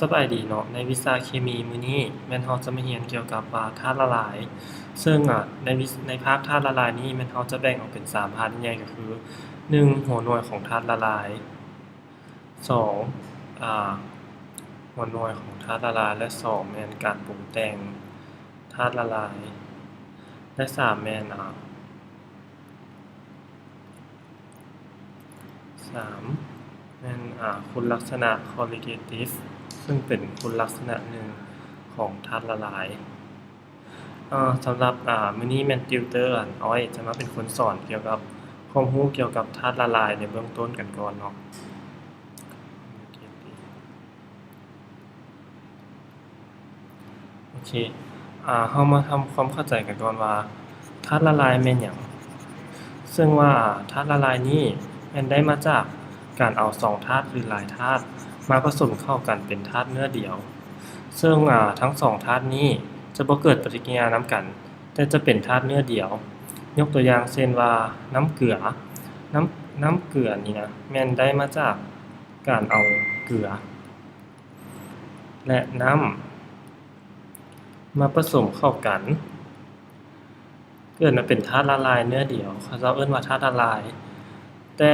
สบายดีเนาะในวิชาเคมีมื้อนี้แม่นเราจะมาเรียนเกี่ยวกับธาตุละลายซึ่งในภาคธาตุละลายนี้แม่นเราจะแบ่งออกเป็น3พาร์ตใหญ่ๆก็คือ1หัวหน่วยของธาตุละลาย2อ่าหัวหน่วยของธาตุละลายและ2แม่นการปรุงแต่งธาตุละลายและ3แม่น3 คุณลักษณะ qualitative ซึ่งเป็นคุณลักษณะหนึ่งของธาตุละลายสำหรับมื้อนี้แม่นติวเตอร์อ้อยจะมาเป็นคนสอนเกี่ยวกับความรู้เกี่ยวกับธาตุละลายในเบื้องต้นกันก่อนเนาะโอเคเรามาทำความเข้าใจกันก่อนว่าธาตุละลายแม่นหยังซึ่งว่าธาตุละลายนี้แม่นได้มาจากการเอา2ธาตุหรือหลายธาตุมาผสมเข้ากันเป็นธาตุเนื้อเดียวซึ่งทั้ง2ธาตุนี้จะบ่เกิดปฏิกิริยานำกันแต่จะเป็นธาตุเนื้อเดียวยกตัวอย่างเช่นว่าน้ำเกลือน้ำเกลือนี่นะแม่นได้มาจากการเอาเกลือและน้ำมาผสมเข้ากันเกิดมาเป็นธาตุละลายเนื้อเดียวเขาเอิ้นว่าธาตุละลายแต่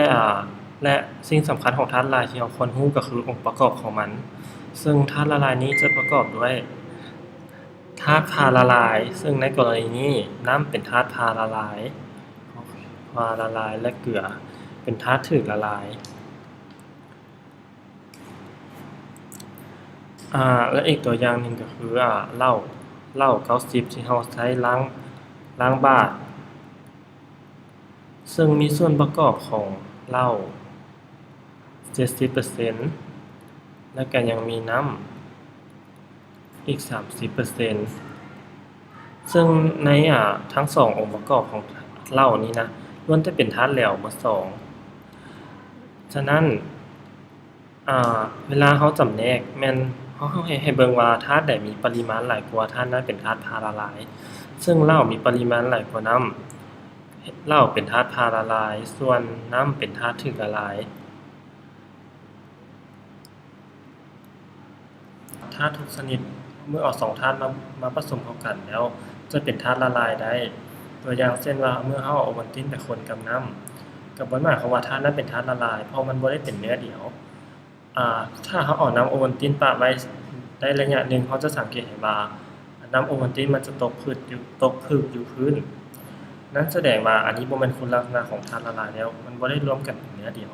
และสิ่งสำคัญของธาตุละลายที่เราควรรู้ก็คือองค์ประกอบของมันซึ่งธาตุละลายนี้จะประกอบด้วยธาตุพาละลายซึ่งในกรณีนี้น้ำเป็นธาตุพาละลายและเกลือเป็นธาตุถูกละลายและอีกตัวอย่างหนึ่งก็คือเหล้า90ที่เราใช้ล้างบาตรซึ่งมีส่วนประกอบของเหล้า 70% และก็ยังมีน้ำอีก 30% ซึ่งในทั้ง2องค์ประกอบของเหล้านี้นะล้วนแต่เป็นธาตุแหลวหมด2ฉะนั้นเวลาเราจำแนกแม่นเราให้เบิ่งว่าธาตุใดมีปริมาณหลายกว่าธาตุนั้นเป็นธาตุพาละลายซึ่งเหล้ามีปริมาณหลายกว่าน้ำเหล้าเป็นธาตุพาละลายส่วนน้ำเป็นธาตุถูกละลายธาตุทุกชนิดเมื่อเอา2ธาตุมาผสมเข้ากันแล้วจะเป็นธาตุละลายได้ตัวอย่างเช่นว่าเมื่อเราเอาโอวัลตินไปคนกับน้ำก็บ่หมายความว่าธาตุนั้นเป็นธาตุละลายเพราะมันบ่ได้เป็นเนื้อเดียวถ้าเราเอาน้ำโอวัลตินปะไว้ได้ระยะหนึ่งเราจะสังเกตเห็นว่าน้ำโอวัลตินมันจะตกผึกอยู่พื้นนั่นแสดงว่าอันนี้บ่แม่นคุณลักษณะของธาตุละลายแล้วมันบ่ได้รวมกันเป็นเนื้อเดียว